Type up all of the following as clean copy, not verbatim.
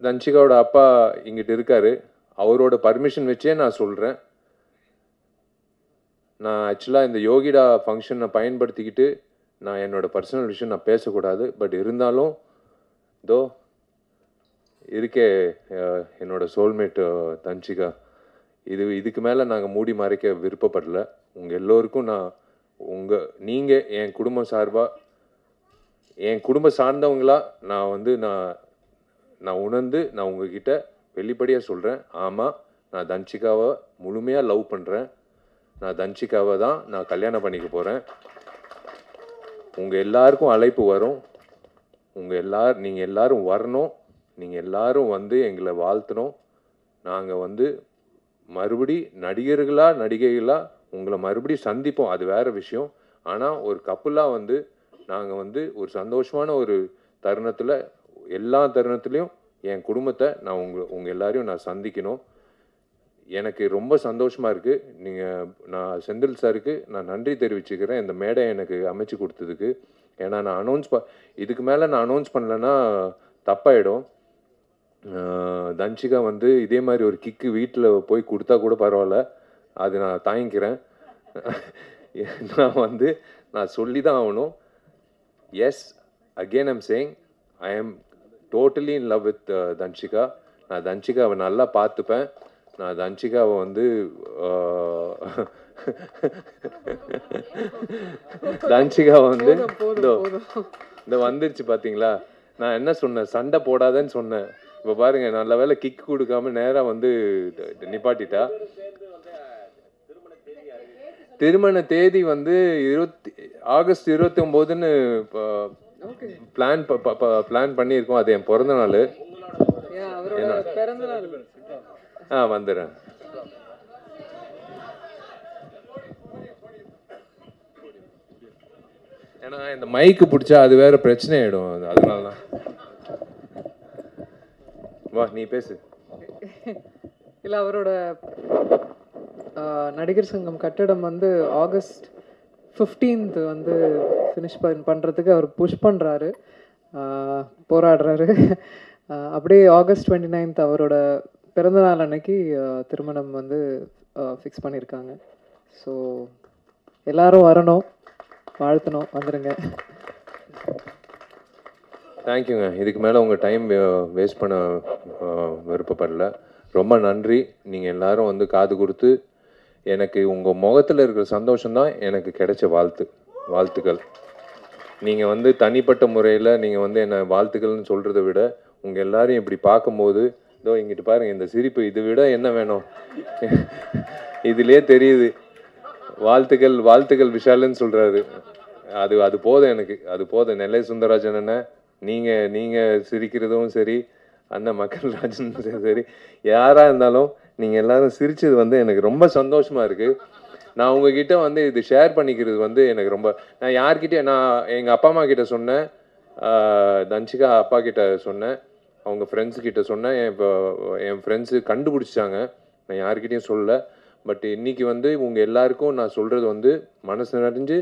தன்ஷிகாவோட அப்பா இங்கிட்டு இருக்காரு. அவரோட பர்மிஷன் வச்சே நான் சொல்கிறேன். நான் ஆக்சுவலாக இந்த யோகிடா ஃபங்க்ஷனை பயன்படுத்திக்கிட்டு நான் என்னோடய பர்சனல் விஷயம் நான் பேசக்கூடாது. பட் இருந்தாலும் தோ இருக்கே என்னோட சோல்மேட்டு தன்ஷிகா, இதுக்கு மேலே நாங்கள் மூடி மறைக்க விருப்பப்படல. உங்கள் எல்லோருக்கும் நீங்கள் என் குடும்பம் சார்பாக, என் குடும்பம் சார்ந்தவங்களா நான் உணர்ந்து நான் உங்ககிட்ட வெளிப்படையாக சொல்கிறேன். ஆமாம், நான் தன்ஷிகாவை முழுமையாக லவ் பண்ணுறேன். நான் தன்ஷிகாவை தான் நான் கல்யாணம் பண்ணிக்க போகிறேன். உங்கள் எல்லாருக்கும் அழைப்பு வரும். நீங்கள் எல்லாரும் வரணும். நீங்கள் எல்லாரும் எங்களை வாழ்த்தணும். நாங்கள் மறுபடி நடிகைகளாக உங்களை மறுபடி சந்திப்போம். அது வேறு விஷயம். ஆனால் ஒரு கப்புலாக நாங்கள் ஒரு சந்தோஷமான ஒரு தருணத்தில், எல்லா தருணத்துலேயும் என் குடும்பத்தை நான் உங்கள் எல்லாரையும் நான் சந்திக்கணும். எனக்கு ரொம்ப சந்தோஷமாக இருக்குது. நான் செந்தில் சாருக்கு நான் நன்றி தெரிவிச்சுக்கிறேன் இந்த மேடை எனக்கு அமைச்சு கொடுத்ததுக்கு. ஏன்னா நான் இதுக்கு மேலே நான் அனௌன்ஸ் பண்ணலைன்னா தப்பாயிடும். தன்ஷிகா இதே மாதிரி ஒரு கிக்கு வீட்டில் போய் கொடுத்தா கூட பரவாயில்ல, அது நான் தாங்கிக்கிறேன். நான் சொல்லி தான் ஆகணும். Yes, again I'm saying, I am totally in love with Dhanshika. நான் தன்ஷிகாவை நல்லா பார்த்துப்பேன். நான் தன்ஷிகாவை தன்ஷிகாவை இந்த வந்துருச்சு பார்த்தீங்களா. நான் என்ன சொன்னேன், சண்டை போடாதேன்னு சொன்னேன். இப்போ பாருங்க, நல்ல வேலை கிக் கொடுக்காம நேராக நிப்பாட்டிட்டா. திருமண தேதி ஆகஸ்ட் 29ன்னு பிளான் பண்ணியிருக்கோம். அது என் பிறந்த நாள். வந்துடுறேன். ஏன்னா இந்த மைக்கு பிடிச்சா அது வேற பிரச்சனை ஆயிடும். அதனால தான். வா, நீ பேசு. இல்லை, அவரோட நடிகர் சங்கம் கட்டடம் ஆகஸ்ட் 15th ஃபினிஷ் பண்ணுறதுக்கு அவர் புஷ் பண்ணுறாரு, போராடுறாரு. அப்படியே ஆகஸ்ட் 29th அவரோட பிறந்தநாள் அன்னைக்கு திருமணம் ஃபிக்ஸ் பண்ணியிருக்காங்க. ஸோ எல்லாரும் வரணும், வாழ்த்தணும், வந்துடுங்க. தேங்க்யூங்க. இதுக்கு மேலே உங்கள் டைம் வேஸ்ட் பண்ண விருப்பப்படல. ரொம்ப நன்றி. நீங்கள் எல்லோரும் காது கொடுத்து எனக்கு உங்கள் முகத்தில் இருக்கிற சந்தோஷம்தான் எனக்கு கிடைச்ச வாழ்த்துக்கள். நீங்கள் தனிப்பட்ட முறையில் நீங்கள் என்னை வாழ்த்துக்கள்னு சொல்கிறத விட உங்கள் எல்லாரையும் இப்படி பார்க்கும்போது, இதோ இங்கிட்டு பாருங்கள் இந்த சிரிப்பு, இதை விட என்ன வேணும்? இதுலேயே தெரியுது. வாழ்த்துக்கள் விஷாலுன்னு சொல்கிறாரு. அது போதும் எனக்கு, அது போதும். நெல்லை சுந்தரராஜன் அண்ணன், நீங்கள் சிரிக்கிறதும் சரி, அண்ணன் மக்கள்ராஜன் சரி, யாராக இருந்தாலும் நீங்கள் எல்லாரும் சிரிச்சது எனக்கு ரொம்ப சந்தோஷமாக இருக்குது. நான் உங்ககிட்ட இது ஷேர் பண்ணிக்கிறது எனக்கு ரொம்ப, நான் யார்கிட்டே, நான் எங்கள் அப்பா அம்மா கிட்ட சொன்னேன், தன்ஷிகா அப்பா கிட்ட சொன்னேன், அவங்க ஃப்ரெண்ட்ஸுக்கிட்ட சொன்னேன். இப்போ என் ஃப்ரெண்ட்ஸு கண்டுபிடிச்சாங்க. நான் யார்கிட்டையும் சொல்லலை. பட் இன்றைக்கி உங்கள் எல்லாருக்கும் நான் சொல்கிறது மனசு நிறைஞ்சு,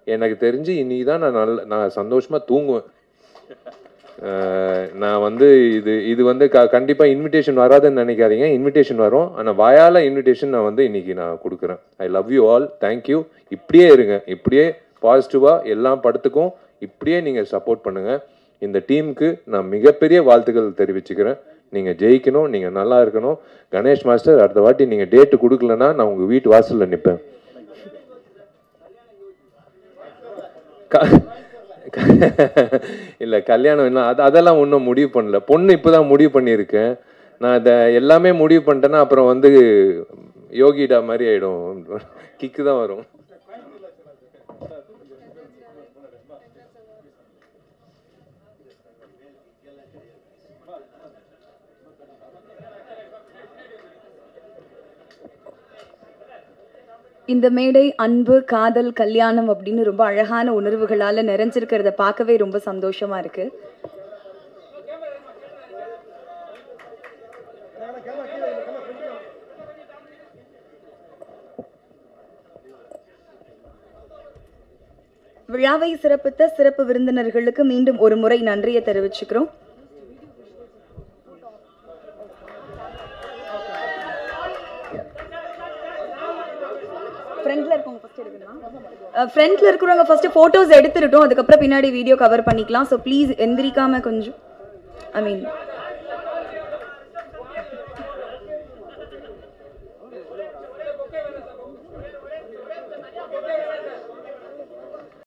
எனக்கு தெரிஞ்சு இன்றைக்கி தான் நான் சந்தோஷமாக தூங்குவேன். நான் இது கண்டிப்பாக இன்விடேஷன் வராதுன்னு நினைக்காதீங்க. இன்விடேஷன் வரும். ஆனால் வாயால் இன்விடேஷன் நான் இன்றைக்கி நான் கொடுக்குறேன். I love you all. Thank you. இப்படியே இருங்க, இப்படியே பாசிட்டிவாக எல்லா படத்துக்கும் இப்படியே நீங்கள் சப்போர்ட் பண்ணுங்கள். இந்த டீமுக்கு நான் மிகப்பெரிய வாழ்த்துக்கள் தெரிவிச்சுக்கிறேன். நீங்கள் ஜெயிக்கணும், நீங்கள் நல்லா இருக்கணும். கணேஷ் மாஸ்டர், அடுத்த வாட்டி நீங்கள் டேட்டு கொடுக்கலன்னா நான் உங்கள் வீட்டு வாசலில் நிற்பேன். இல்லை, கல்யாணம் என்ன அதெல்லாம் ஒன்றும் முடிவு பண்ணல. பொண்ணு இப்போ தான் முடிவு பண்ணியிருக்கேன். நான் இதை எல்லாமே முடிவு பண்ணிட்டேன்னா அப்புறம் யோகிடா மாதிரி ஆகிடும், கிக்கு தான் வரும். இந்த மேடை அன்பு, காதல், கல்யாணம் அப்படின்னு ரொம்ப அழகான உணர்வுகளால நிறைஞ்சிருக்கிறத பார்க்கவே ரொம்ப சந்தோஷமா இருக்கு. விழாவை சிறப்பித்த சிறப்பு விருந்தினர்களுக்கு மீண்டும் ஒரு முறை நன்றியை தெரிவிச்சுக்கிறோம். ஃப்ரண்ட்ல இருக்கவங்க ஃபர்ஸ்ட் எடுக்கணும். ஃப்ரண்ட்ல இருக்கிறவங்க ஃபர்ஸ்ட் போட்டோஸ் எடுத்துட்டோம், அதுக்கப்புறம் பின்னாடி வீடியோ கவர் பண்ணிக்கலாம். ஸோ ப்ளீஸ் எந்திரிக்காம கொஞ்சம் ஐ மீன்